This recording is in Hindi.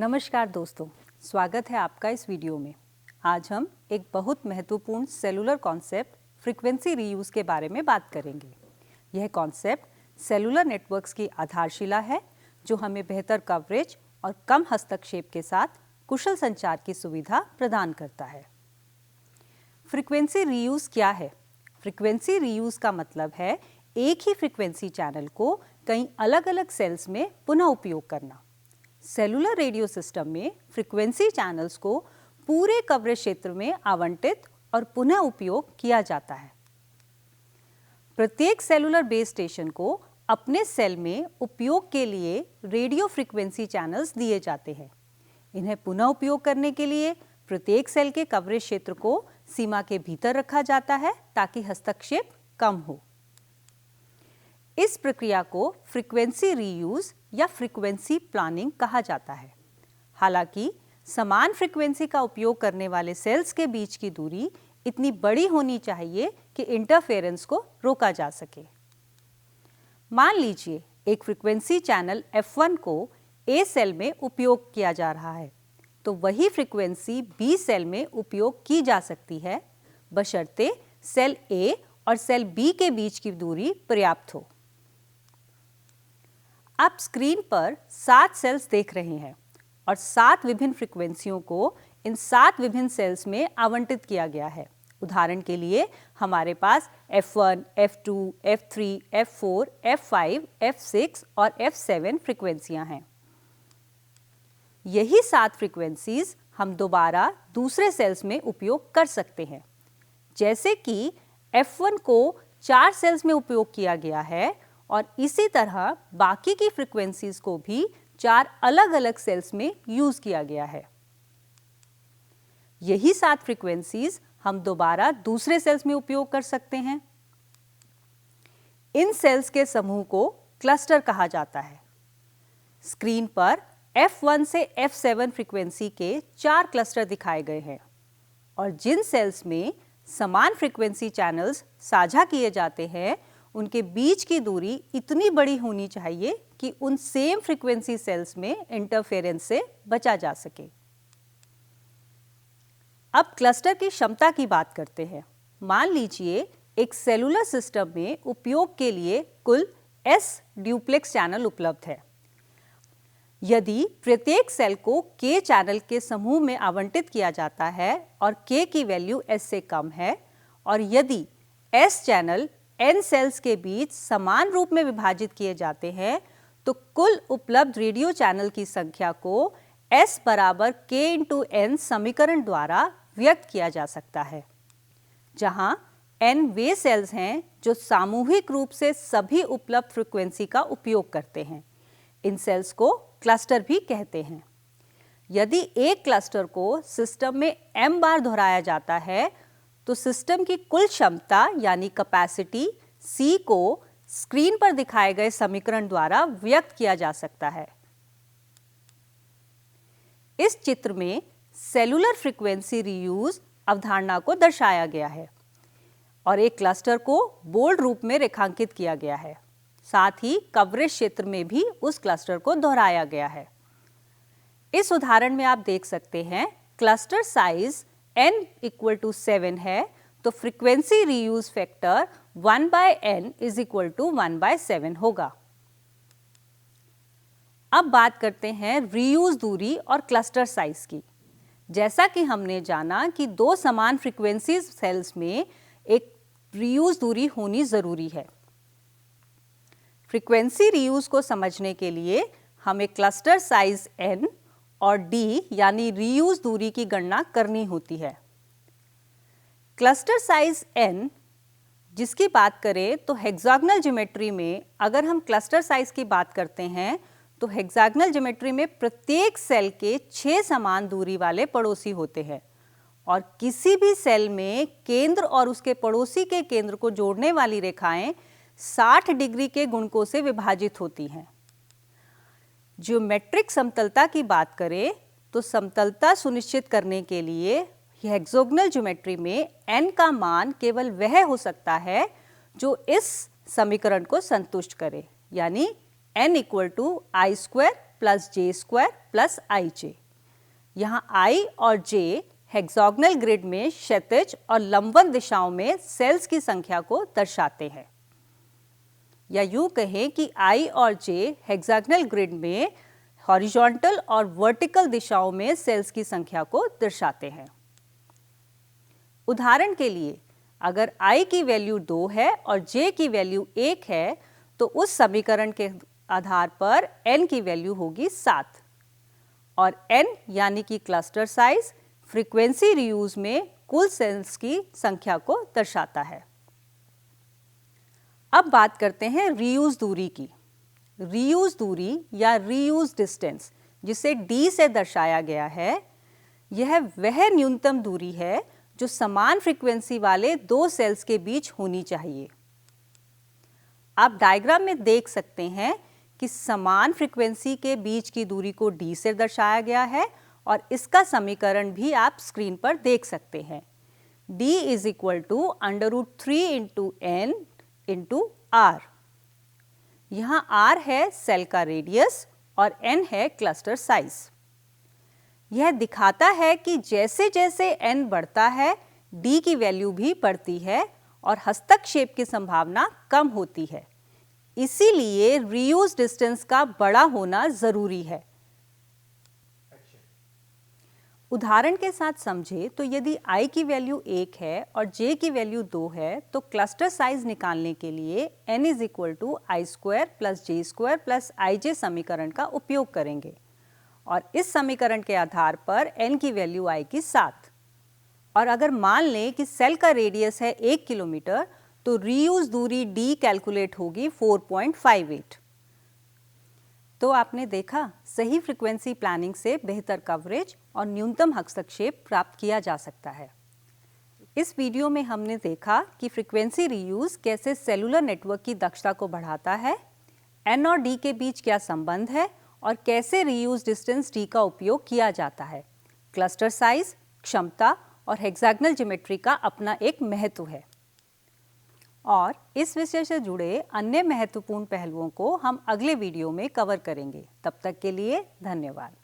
नमस्कार दोस्तों, स्वागत है आपका इस वीडियो में। आज हम एक बहुत महत्वपूर्ण सेलुलर कॉन्सेप्ट फ्रीक्वेंसी रीयूज के बारे में बात करेंगे। यह कॉन्सेप्ट सेलुलर नेटवर्क्स की आधारशिला है जो हमें बेहतर कवरेज और कम हस्तक्षेप के साथ कुशल संचार की सुविधा प्रदान करता है। फ्रीक्वेंसी रीयूज क्या है? फ्रीक्वेंसी रीयूज का मतलब है एक ही फ्रीक्वेंसी चैनल को कई अलग अलग सेल्स में पुनः उपयोग करना। सेलुलर रेडियो सिस्टम में फ्रीक्वेंसी चैनल्स को पूरे कवरेज क्षेत्र में आवंटित और पुनः उपयोग किया जाता है। प्रत्येक सेलुलर बेस स्टेशन को अपने सेल में उपयोग के लिए रेडियो फ्रीक्वेंसी चैनल्स दिए जाते हैं। इन्हें पुनः उपयोग करने के लिए प्रत्येक सेल के कवरेज क्षेत्र को सीमा के भीतर रखा जाता है ताकि हस्तक्षेप कम हो। इस प्रक्रिया को फ्रीक्वेंसी रीयूज या फ्रीक्वेंसी प्लानिंग कहा जाता है। हालांकि समान फ्रीक्वेंसी का उपयोग करने वाले सेल्स के बीच की दूरी इतनी बड़ी होनी चाहिए कि इंटरफेरेंस को रोका जा सके। मान लीजिए एक फ्रीक्वेंसी चैनल F1 को A सेल में उपयोग किया जा रहा है, तो वही फ्रीक्वेंसी B सेल में उपयोग की जा सकती है, बशर्ते सेल A और सेल B के बीच की दूरी पर्याप्त हो। आप स्क्रीन पर 7 सेल्स देख रहे हैं और 7 विभिन्न फ्रीक्वेंसियों को इन 7 विभिन्न सेल्स में आवंटित किया गया है। उदाहरण के लिए हमारे पास F1, F2, F3, F4, F5, F6 और F7 फ्रीक्वेंसियां हैं। यही 7 फ्रीक्वेंसीज हम दोबारा दूसरे सेल्स में उपयोग कर सकते हैं। जैसे कि F1 को 4 सेल्स में उपयोग किया गया है और इसी तरह बाकी की फ्रीक्वेंसीज को भी 4 अलग अलग सेल्स में यूज किया गया है। यही 7 फ्रीक्वेंसीज हम दोबारा दूसरे सेल्स में उपयोग कर सकते हैं। इन सेल्स के समूह को क्लस्टर कहा जाता है। स्क्रीन पर F1 से F7 फ्रीक्वेंसी के 4 क्लस्टर दिखाए गए हैं और जिन सेल्स में समान फ्रीक्वेंसी चैनल्स साझा किए जाते हैं उनके बीच की दूरी इतनी बड़ी होनी चाहिए कि उन सेम फ्रीक्वेंसी सेल्स में इंटरफेरेंस से बचा जा सके। अब क्लस्टर की क्षमता की बात करते हैं। मान लीजिए एक सेलुलर सिस्टम में उपयोग के लिए कुल S ड्यूप्लेक्स चैनल उपलब्ध है। यदि प्रत्येक सेल को K चैनल के समूह में आवंटित किया जाता है और K की वैल्यू S से कम है और यदि S चैनल N सेल्स के बीच समान रूप में विभाजित किए जाते हैं तो कुल उपलब्ध रेडियो चैनल की संख्या को S बराबर K इंटू N समीकरण द्वारा व्यक्त किया जा सकता है, जहां N वे सेल्स हैं जो सामूहिक रूप से सभी उपलब्ध फ्रीक्वेंसी का उपयोग करते हैं। इन सेल्स को क्लस्टर भी कहते हैं। यदि एक क्लस्टर को सिस्टम में m बार दोहराया जाता है तो सिस्टम की कुल क्षमता यानी कैपेसिटी C को स्क्रीन पर दिखाए गए समीकरण द्वारा व्यक्त किया जा सकता है। इस चित्र में सेलुलर फ्रीक्वेंसी रीयूज अवधारणा को दर्शाया गया है और एक क्लस्टर को बोल्ड रूप में रेखांकित किया गया है। साथ ही कवरेज क्षेत्र में भी उस क्लस्टर को दोहराया गया है। इस उदाहरण में आप देख सकते हैं cluster size n equal to 7 है तो frequency reuse factor 1/n is equal to 1/7 होगा। अब बात करते हैं रीयूज दूरी और क्लस्टर साइज की। जैसा कि हमने जाना कि 2 समान फ्रीक्वेंसी सेल्स में एक रीयूज दूरी होनी जरूरी है। फ्रीक्वेंसी रीयूज को समझने के लिए हमें क्लस्टर साइज n और d यानी रीयूज दूरी की गणना करनी होती है। क्लस्टर साइज n जिसकी बात करें तो हेक्सागोनल ज्योमेट्री में अगर हम क्लस्टर साइज की बात करते हैं तो हेक्सागोनल ज्योमेट्री में प्रत्येक सेल के 6 समान दूरी वाले पड़ोसी होते हैं और किसी भी सेल में केंद्र और उसके पड़ोसी के केंद्र को जोड़ने वाली रेखाएं 60 डिग्री के गुणकों से विभाजित होती हैं। ज्योमेट्रिक समतलता की बात करें तो समतलता सुनिश्चित करने के लिए हेक्सागोनल ज्योमेट्री में n का मान केवल वह हो सकता है जो इस समीकरण को संतुष्ट करे, यानी n equal to i square plus j square plus i j. यहाँ आई और जे हेक्सागोनल ग्रिड में क्षैतिज और लंबवत दिशाओं में सेल्स की संख्या को दर्शाते हैं, या यूं कहें कि आई और जे हेक्सागोनल ग्रिड में हॉरिजॉन्टल और वर्टिकल दिशाओं में सेल्स की संख्या को दर्शाते हैं। उदाहरण के लिए अगर i की वैल्यू 2 है और j की वैल्यू 1 है तो उस समीकरण के आधार पर n की वैल्यू होगी 7 और n यानी कि क्लस्टर साइज फ्रीक्वेंसी रीयूज में कुल सेल्स की संख्या को दर्शाता है। अब बात करते हैं रीयूज दूरी की। रीयूज दूरी या रीयूज डिस्टेंस जिसे d से दर्शाया गया है, यह वह न्यूनतम दूरी है जो समान फ्रीक्वेंसी वाले दो सेल्स के बीच होनी चाहिए। आप डायग्राम में देख सकते हैं कि समान फ्रीक्वेंसी के बीच की दूरी को d से दर्शाया गया है और इसका समीकरण भी आप स्क्रीन पर देख सकते हैं। d is equal to √3 into n into r। यहाँ r है सेल का रेडियस और n है क्लस्टर साइज। यह दिखाता है कि जैसे जैसे n बढ़ता है d की वैल्यू भी बढ़ती है और हस्तक्षेप की संभावना कम होती है। इसीलिए रीयूज डिस्टेंस का बड़ा होना जरूरी है। उदाहरण के साथ समझे तो यदि i की वैल्यू 1 है और j की वैल्यू 2 है तो क्लस्टर साइज निकालने के लिए n is equal to i square plus j square plus i j समीकरण का उपयोग करेंगे और इस समीकरण के आधार पर n की वैल्यू आएगी 7। और अगर मान लें कि सेल का रेडियस है 1 किलोमीटर तो रीयूज दूरी d कैलकुलेट होगी 4.58। तो आपने देखा, सही फ्रीक्वेंसी प्लानिंग से बेहतर कवरेज और न्यूनतम हस्तक्षेप प्राप्त किया जा सकता है। इस वीडियो में हमने देखा कि फ्रीक्वेंसी रीयूज कैसे सेलुलर नेटवर्क की दक्षता को बढ़ाता है, n और d के बीच क्या संबंध है और कैसे रीयूज डिस्टेंस d का उपयोग किया जाता है। क्लस्टर साइज, क्षमता और हेक्सागोनल ज्योमेट्री का अपना एक महत्व है और इस विषय से जुड़े अन्य महत्वपूर्ण पहलुओं को हम अगले वीडियो में कवर करेंगे। तब तक के लिए धन्यवाद।